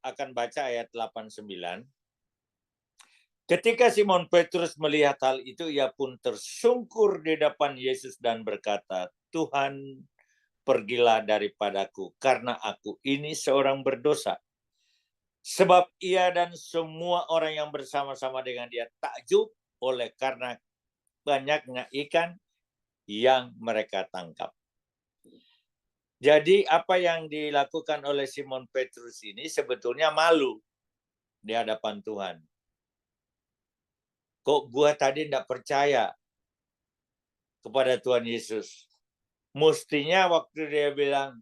akan baca ayat 89. Ketika Simon Petrus melihat hal itu, ia pun tersungkur di depan Yesus dan berkata, Tuhan, pergilah daripadaku, karena aku ini seorang berdosa. Sebab ia dan semua orang yang bersama-sama dengan dia takjub oleh karena banyaknya ikan yang mereka tangkap. Jadi apa yang dilakukan oleh Simon Petrus ini sebetulnya malu di hadapan Tuhan. Kok gua tadi tidak percaya kepada Tuhan Yesus? Mestinya waktu dia bilang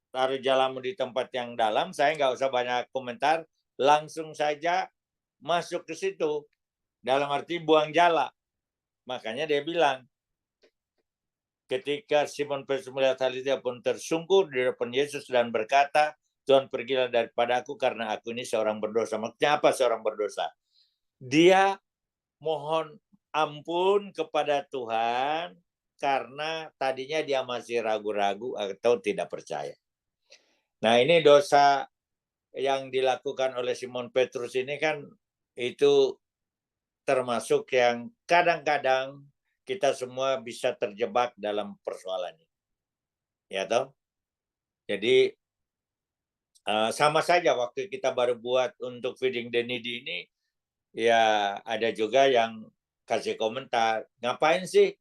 taruh jalamu di tempat yang dalam, saya nggak usah banyak komentar, langsung saja masuk ke situ. Dalam arti buang jala. Makanya dia bilang, ketika Simon Petrus melihat hal itu, dia pun tersungkur di depan Yesus dan berkata, Tuhan, pergilah daripada aku karena aku ini seorang berdosa. Maksudnya apa seorang berdosa? Dia mohon ampun kepada Tuhan karena tadinya dia masih ragu-ragu atau tidak percaya. Nah, ini dosa yang dilakukan oleh Simon Petrus ini kan itu termasuk yang kadang-kadang kita semua bisa terjebak dalam persoalannya. Ya toh? Jadi sama saja waktu kita baru buat untuk feeding the needy ini, ya ada juga yang kasih komentar, ngapain sih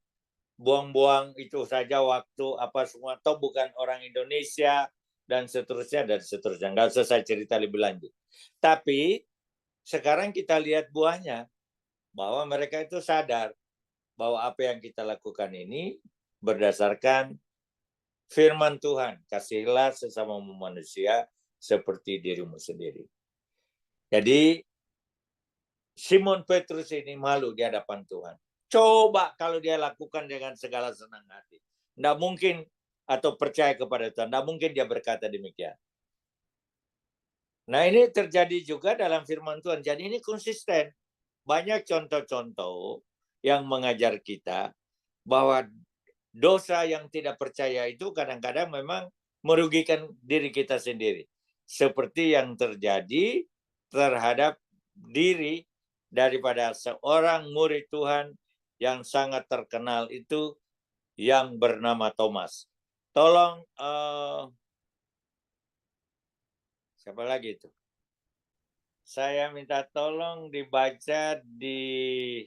buang-buang itu saja waktu apa semua, toh bukan orang Indonesia dan seterusnya. Nggak usah saya cerita lebih lanjut. Tapi sekarang kita lihat buahnya, bahwa mereka itu sadar bahwa apa yang kita lakukan ini berdasarkan firman Tuhan. Kasihilah sesama manusia seperti dirimu sendiri. Jadi Simon Petrus ini malu di hadapan Tuhan. Coba kalau dia lakukan dengan segala senang hati. Tidak mungkin, atau percaya kepada Tuhan, tidak mungkin dia berkata demikian. Nah, ini terjadi juga dalam firman Tuhan. Jadi ini konsisten. banyak contoh-contoh yang mengajar kita bahwa dosa yang tidak percaya itu kadang-kadang memang merugikan diri kita sendiri. Seperti yang terjadi terhadap diri daripada seorang murid Tuhan yang sangat terkenal itu yang bernama Thomas. Tolong, siapa lagi itu? Saya minta tolong dibaca di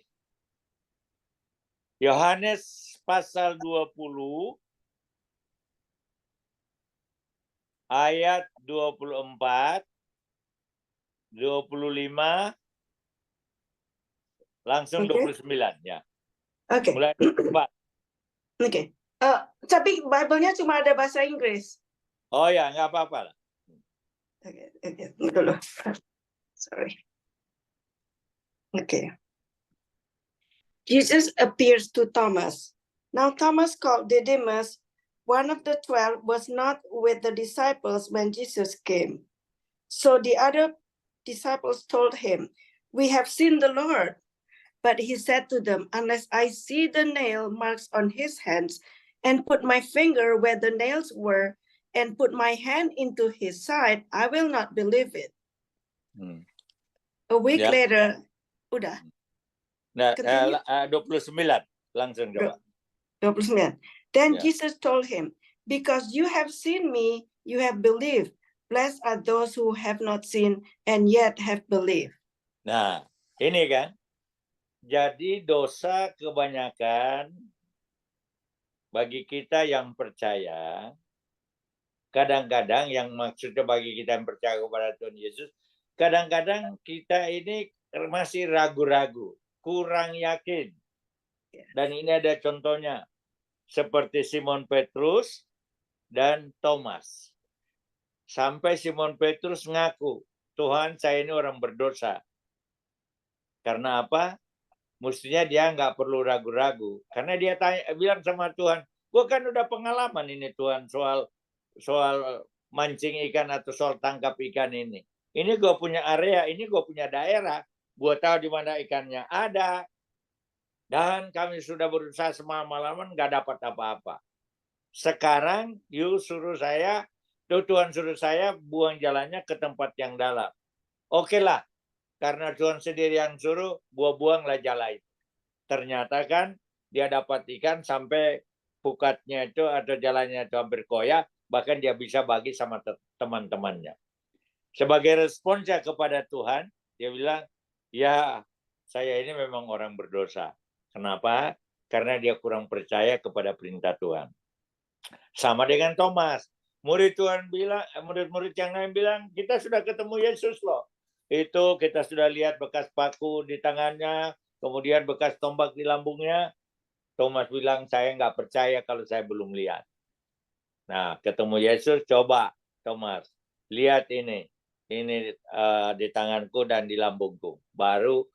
Yohanes pasal 20 ayat 24, 25, langsung 29 ya. Oke. Mulai 24. Oke. Tapi Bible-nya cuma ada bahasa Inggris. Oh ya, nggak apa-apa lah. Oke, dulu. Sorry. Okay. Jesus appears to Thomas. Now Thomas, called Didymus, one of the 12, was not with the disciples when Jesus came. So the other disciples told him, "We have seen the Lord." But he said to them, "Unless I see the nail marks on his hands, and put my finger where the nails were, and put my hand into his side, I will not believe it." A week Ya. later, udah. Nah, Continue. 29 langsung coba. 29. Then Ya. Jesus told him, "Because you have seen me, you have believed. Blessed are those who have not seen and yet have believed." Nah, ini kan. Jadi dosa kebanyakan bagi kita yang percaya, kadang-kadang yang maksudnya bagi kita yang percaya kepada Tuhan Yesus, kadang-kadang kita ini masih ragu-ragu, kurang yakin. Dan ini ada contohnya, seperti Simon Petrus dan Thomas. Sampai Simon Petrus ngaku, "Tuhan, saya ini orang berdosa." Karena apa? Mestinya dia nggak perlu ragu-ragu. Karena dia bilang sama Tuhan, "Gue kan udah pengalaman ini Tuhan soal mancing ikan atau soal tangkap ikan ini. Ini gue punya area, ini gue punya daerah. Gue tahu di mana ikannya ada. Dan kami sudah berusaha semalam-malaman nggak dapat apa-apa. Sekarang Tuhan suruh saya buang jalannya ke tempat yang dalam. Oke lah. Karena Tuhan sendiri yang suruh, gua buanglah jala itu. Ternyata kan dia dapat ikan sampai pukatnya itu atau jalannya itu hampir koyak, bahkan dia bisa bagi sama teman-temannya. Sebagai responsnya kepada Tuhan, dia bilang, "Ya, saya ini memang orang berdosa." Kenapa? Karena dia kurang percaya kepada perintah Tuhan. Sama dengan Thomas. Murid-murid yang lain bilang, "Kita sudah ketemu Yesus loh. Itu kita sudah lihat bekas paku di tangannya, kemudian bekas tombak di lambungnya." Thomas bilang, "Saya nggak percaya kalau saya belum lihat." Nah, ketemu Yesus, "Coba Thomas, lihat ini di tanganku dan di lambungku." Baru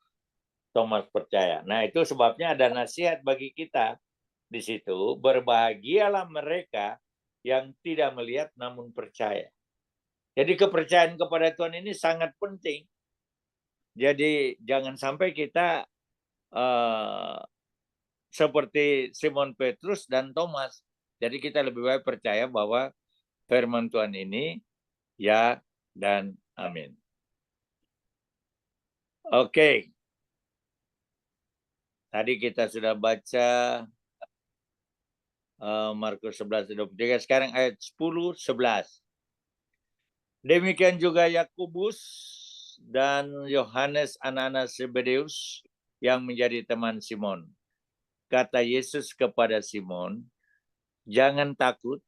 Thomas percaya. Nah, itu sebabnya ada nasihat bagi kita di situ, berbahagialah mereka yang tidak melihat namun percaya. Jadi kepercayaan kepada Tuhan ini sangat penting. Jadi jangan sampai kita seperti Simon Petrus dan Thomas. Jadi kita lebih baik percaya bahwa firman Tuhan ini ya dan amin. Oke. Tadi kita sudah baca Markus 11:23, sekarang ayat 10-11. Demikian juga Yakobus dan Yohanes anak-anak Zebedeus yang menjadi teman Simon. Kata Yesus kepada Simon, "Jangan takut,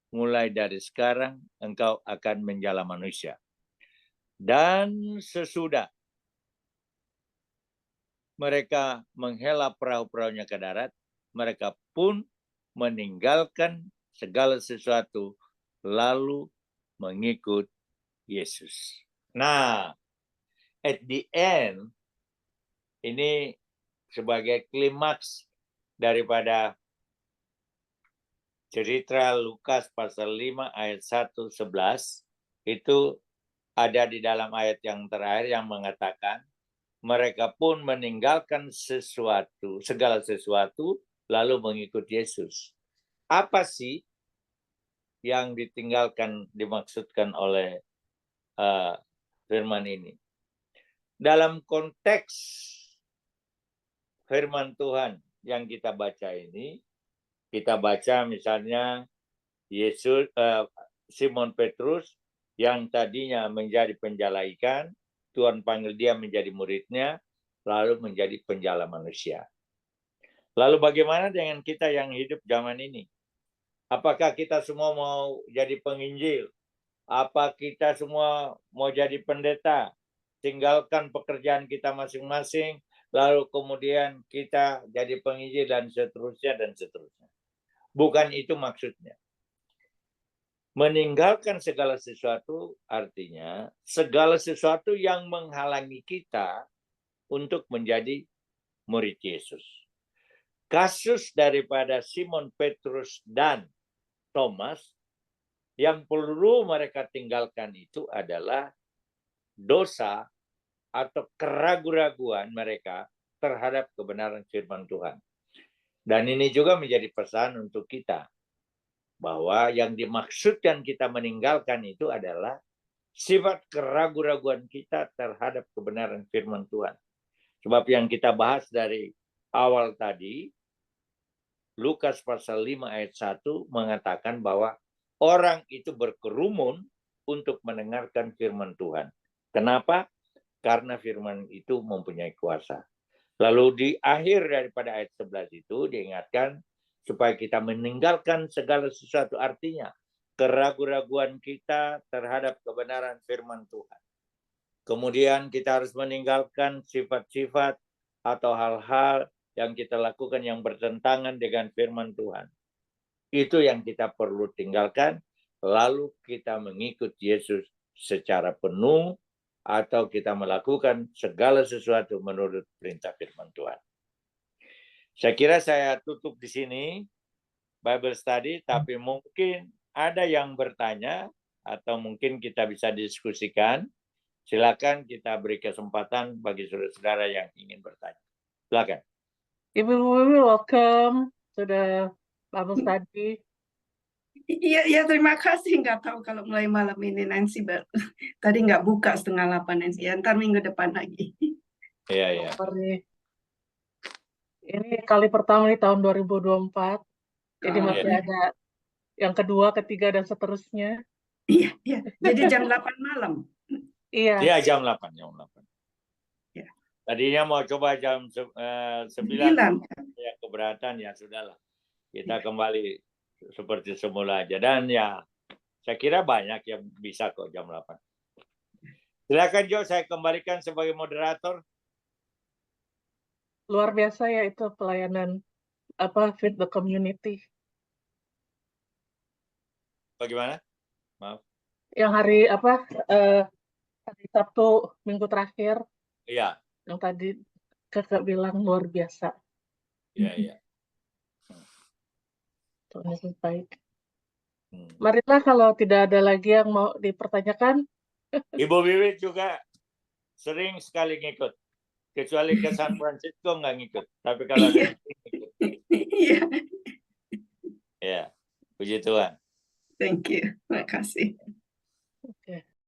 mulai dari sekarang engkau akan menjala manusia." Dan sesudah mereka menghela perahu-perahunya ke darat, mereka pun meninggalkan segala sesuatu lalu mengikut Yesus. Nah, at the end, ini sebagai klimaks daripada cerita Lukas pasal 5 ayat 1-11, itu ada di dalam ayat yang terakhir yang mengatakan, mereka pun meninggalkan segala sesuatu, lalu mengikut Yesus. Apa sih yang ditinggalkan, dimaksudkan oleh firman ini? Dalam konteks firman Tuhan yang kita baca ini, kita baca misalnya Simon Petrus yang tadinya menjadi penjala ikan, Tuhan panggil dia menjadi muridnya, lalu menjadi penjala manusia. Lalu bagaimana dengan kita yang hidup zaman ini? Apakah kita semua mau jadi penginjil? Apa kita semua mau jadi pendeta? Tinggalkan pekerjaan kita masing-masing, lalu kemudian kita jadi penginjil dan seterusnya dan seterusnya. Bukan itu maksudnya. Meninggalkan segala sesuatu artinya segala sesuatu yang menghalangi kita untuk menjadi murid Yesus. Kasus daripada Simon Petrus dan Thomas yang perlu mereka tinggalkan itu adalah dosa atau keraguan-raguan mereka terhadap kebenaran firman Tuhan. Dan ini juga menjadi pesan untuk kita, bahwa yang dimaksudkan kita meninggalkan itu adalah sifat keraguan-raguan kita terhadap kebenaran firman Tuhan. Sebab yang kita bahas dari awal tadi, Lukas pasal 5 ayat 1 mengatakan bahwa orang itu berkerumun untuk mendengarkan firman Tuhan. Kenapa? Karena firman itu mempunyai kuasa. Lalu di akhir daripada ayat 11 itu diingatkan supaya kita meninggalkan segala sesuatu, artinya keraguan-raguan kita terhadap kebenaran firman Tuhan. Kemudian kita harus meninggalkan sifat-sifat atau hal-hal yang kita lakukan yang bertentangan dengan firman Tuhan. Itu yang kita perlu tinggalkan, lalu kita mengikut Yesus secara penuh, atau kita melakukan segala sesuatu menurut perintah firman Tuhan. Saya kira saya tutup di sini Bible study, tapi mungkin ada yang bertanya atau mungkin kita bisa diskusikan. Silakan kita beri kesempatan bagi saudara-saudara yang ingin bertanya. Silakan. Ibu Wiwi, welcome to the Bible study. Iya, terima kasih. Nggak tahu kalau mulai malam ini Nancy baru. Tadi nggak buka 7:30 Nancy. Ya, ntar minggu depan lagi. Iya. Ini kali pertama di tahun 2024. Jadi masih ada yang kedua, ketiga, dan seterusnya. Iya. Jadi jam 8 malam. Iya. Iya, jam 8. Ya. Tadinya mau coba jam 9. Ya, keberatan, ya sudahlah. Kita kembali seperti semula aja. Dan ya, saya kira banyak yang bisa kok jam 8. Silakan Jo, saya kembalikan sebagai moderator. Luar biasa ya itu pelayanan feed the community. Bagaimana? Maaf. Yang hari hari Sabtu minggu terakhir. Iya. Yang tadi Kakak bilang luar biasa. Iya. Tuhan Yesus baik. Marilah kalau tidak ada lagi yang mau dipertanyakan. Ibu Wiwi juga sering sekali ngikut. Kecuali ke San Francisco nggak ngikut. Tapi kalau ada ngikut. Iya. Ya, puji Tuhan. Thank you. Terima kasih.